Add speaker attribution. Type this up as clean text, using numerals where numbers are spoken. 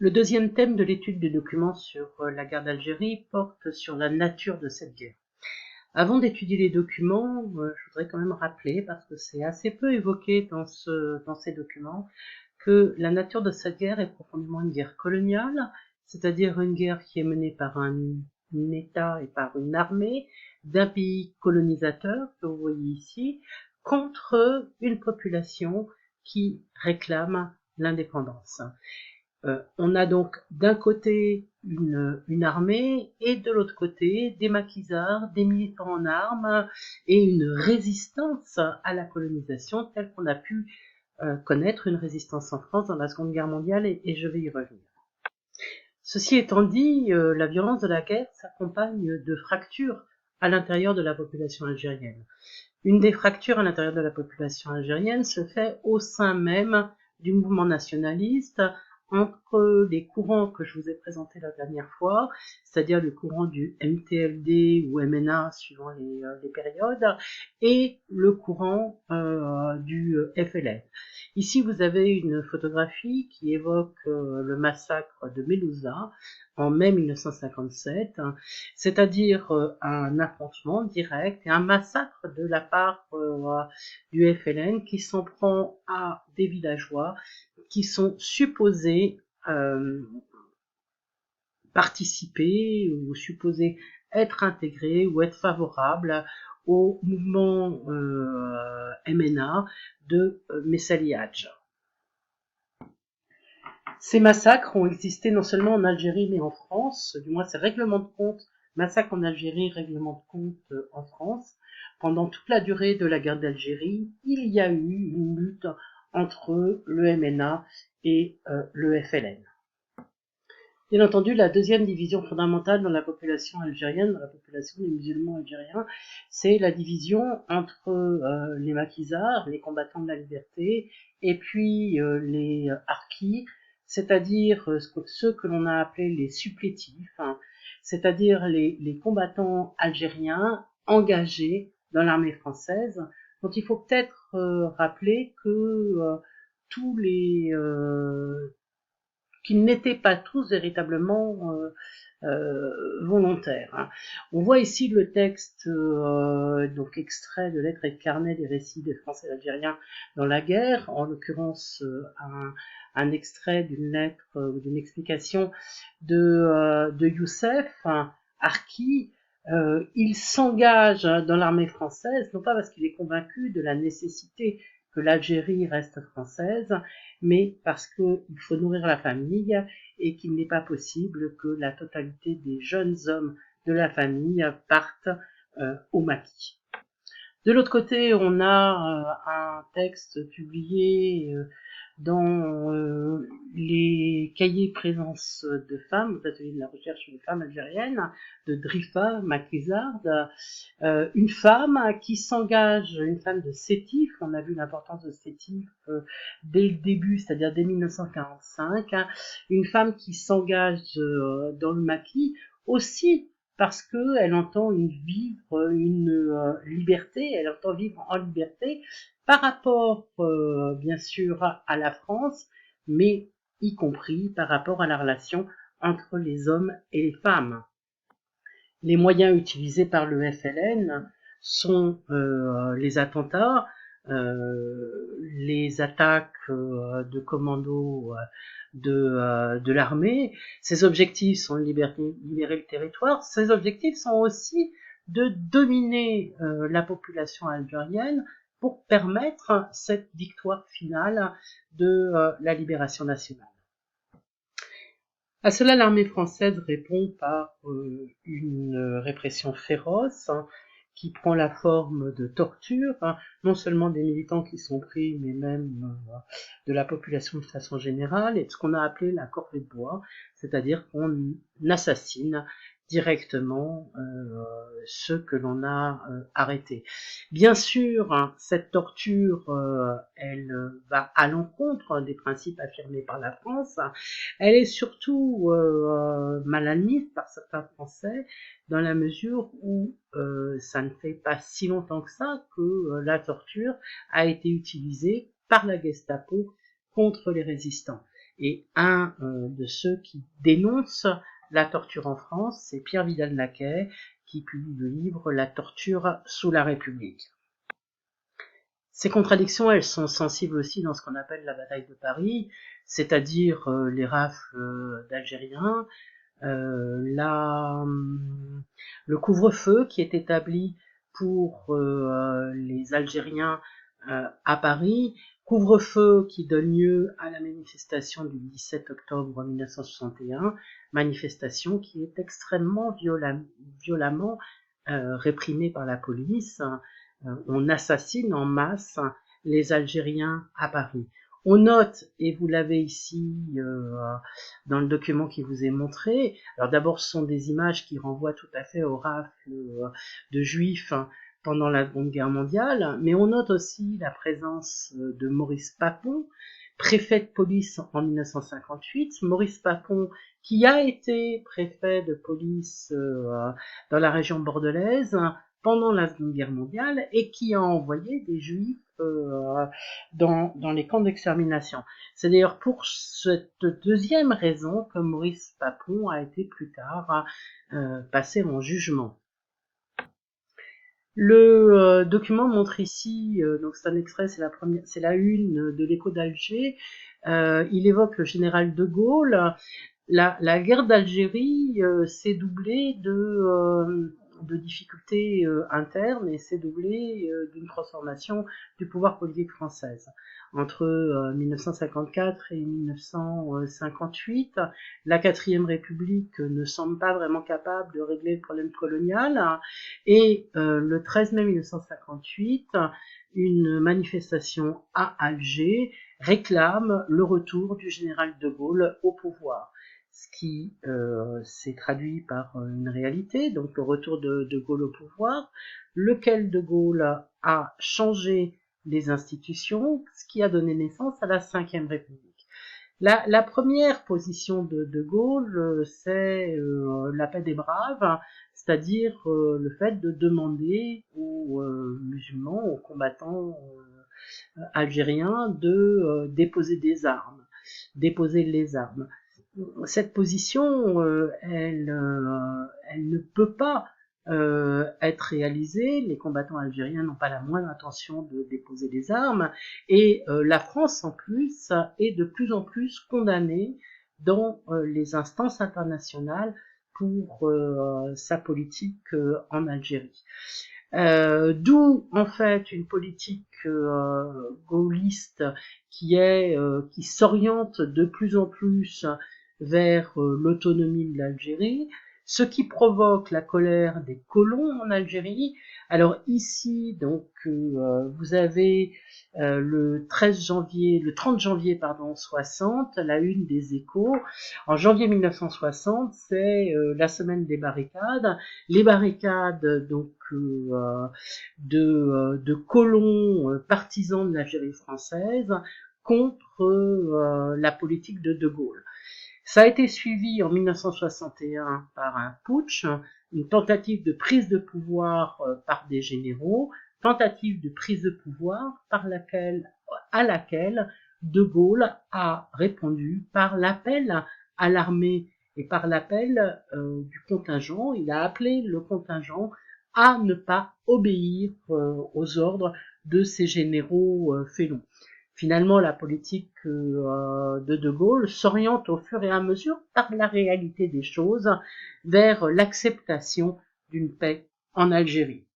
Speaker 1: Le deuxième thème de l'étude des documents sur la guerre d'Algérie porte sur la nature de cette guerre. Avant d'étudier les documents, je voudrais quand même rappeler, parce que c'est assez peu évoqué dans ces documents, que la nature de cette guerre est profondément une guerre coloniale, c'est-à-dire une guerre qui est menée par un État et par une armée d'un pays colonisateur, que vous voyez ici, contre une population qui réclame l'indépendance. On a donc d'un côté une armée et de l'autre côté des maquisards, des militants en armes et une résistance à la colonisation telle qu'on a pu connaître une résistance en France dans la Seconde Guerre mondiale et je vais y revenir. Ceci étant dit, la violence de la guerre s'accompagne de fractures à l'intérieur de la population algérienne. Une des fractures à l'intérieur de la population algérienne se fait au sein même du mouvement nationaliste, entre les courants que je vous ai présentés la dernière fois, c'est-à-dire le courant du MTLD ou MNA suivant les périodes, et le courant du FLN. Ici, vous avez une photographie qui évoque le massacre de Melouza en mai 1957, c'est-à-dire un affrontement direct et un massacre de la part du FLN qui s'en prend à des villageois qui sont supposés participer ou supposés être intégrés ou être favorables au mouvement MNA de Messali Hadj. Ces massacres ont existé non seulement en Algérie mais en France, du moins ces règlements de compte, massacres en Algérie, règlements de compte en France. Pendant toute la durée de la guerre d'Algérie, il y a eu une lutte entre le MNA et le FLN. Bien entendu, la deuxième division fondamentale dans la population algérienne, dans la population des musulmans algériens, c'est la division entre les maquisards, les combattants de la liberté, et puis les harkis, c'est-à-dire ceux que l'on a appelés les supplétifs, c'est-à-dire les combattants algériens engagés dans l'armée française, dont il faut peut-être rappeler que tous les qu'ils n'étaient pas tous véritablement volontaires. On voit ici le texte, donc extrait de lettres et de carnets des récits des Français et Algériens dans la guerre, en l'occurrence un extrait d'une lettre ou d'une explication de Youssef Harki. Il s'engage dans l'armée française, non pas parce qu'il est convaincu de la nécessité que l'Algérie reste française, mais parce qu'il faut nourrir la famille et qu'il n'est pas possible que la totalité des jeunes hommes de la famille partent au maquis. De l'autre côté, on a un texte publié dans les cahiers présence de femmes, aux ateliers de la recherche sur les femmes algériennes, de Drifa Maquisard, une femme qui s'engage, une femme de Sétif, on a vu l'importance de Sétif dès le début, c'est-à-dire dès 1945, une femme qui s'engage dans le maquis, aussi parce qu'elle entend vivre une liberté, elle entend vivre en liberté par rapport, bien sûr, à la France, mais y compris par rapport à la relation entre les hommes et les femmes. Les moyens utilisés par le FLN sont les attentats, les attaques de commandos de l'armée. Ces objectifs sont de libérer le territoire. Ces objectifs sont aussi de dominer la population algérienne pour permettre cette victoire finale de la libération nationale. À cela, l'armée française répond par une répression féroce qui prend la forme de torture, non seulement des militants qui sont pris, mais même de la population de façon générale, et de ce qu'on a appelé la corvée de bois, c'est-à-dire qu'on assassine directement ceux que l'on a arrêtés. Bien sûr, cette torture, elle va à l'encontre des principes affirmés par la France. Elle est surtout mal admise par certains Français, dans la mesure où ça ne fait pas si longtemps que ça que la torture a été utilisée par la Gestapo contre les résistants. Et un de ceux qui dénoncent la torture en France, c'est Pierre Vidal-Naquet, qui publie le livre La torture sous la République. Ces contradictions, elles sont sensibles aussi dans ce qu'on appelle la bataille de Paris, c'est-à-dire les rafles d'Algériens, le couvre-feu qui est établi pour les Algériens à Paris, couvre-feu qui donne lieu à la manifestation du 17 octobre 1961, manifestation qui est extrêmement violemment réprimée par la police. On assassine en masse les Algériens à Paris. On note, et vous l'avez ici dans le document qui vous est montré, alors d'abord ce sont des images qui renvoient tout à fait aux rafles de juifs pendant la Seconde Guerre mondiale, mais on note aussi la présence de Maurice Papon, préfet de police en 1958, Maurice Papon qui a été préfet de police dans la région bordelaise pendant la Seconde Guerre mondiale et qui a envoyé des juifs dans les camps d'extermination. C'est d'ailleurs pour cette deuxième raison que Maurice Papon a été plus tard passé en jugement. Le document montre ici, donc c'est un extrait, c'est la une de l'Écho d'Alger. Il évoque le général de Gaulle. La guerre d'Algérie s'est doublée de difficultés internes et s'est doublée d'une transformation du pouvoir politique français. Entre 1954 et 1958, la 4e République ne semble pas vraiment capable de régler le problème colonial et le 13 mai 1958, une manifestation à Alger réclame le retour du général de Gaulle au pouvoir. Ce qui s'est traduit par une réalité, donc le retour de Gaulle au pouvoir, lequel de Gaulle a changé les institutions, ce qui a donné naissance à la 5e République. La première position de Gaulle, c'est la paix des braves, c'est-à-dire le fait de demander aux musulmans, aux combattants algériens de déposer les armes. Cette position, elle ne peut pas être réalisée. Les combattants algériens n'ont pas la moindre intention de déposer des armes, et la France en plus est de plus en plus condamnée dans les instances internationales pour sa politique en Algérie. D'où en fait une politique gaulliste qui s'oriente de plus en plus vers l'autonomie de l'Algérie, ce qui provoque la colère des colons en Algérie. Alors ici, donc, vous avez le 30 janvier 60, la une des Échos. En janvier 1960, c'est la semaine des barricades. Les barricades, donc, de colons partisans de l'Algérie française contre la politique de Gaulle. Ça a été suivi en 1961 par un putsch, une tentative de prise de pouvoir par des généraux, tentative de prise de pouvoir à laquelle de Gaulle a répondu par l'appel à l'armée et par l'appel du contingent. Il a appelé le contingent à ne pas obéir aux ordres de ces généraux félons. Finalement, la politique de Gaulle s'oriente au fur et à mesure, par la réalité des choses, vers l'acceptation d'une paix en Algérie.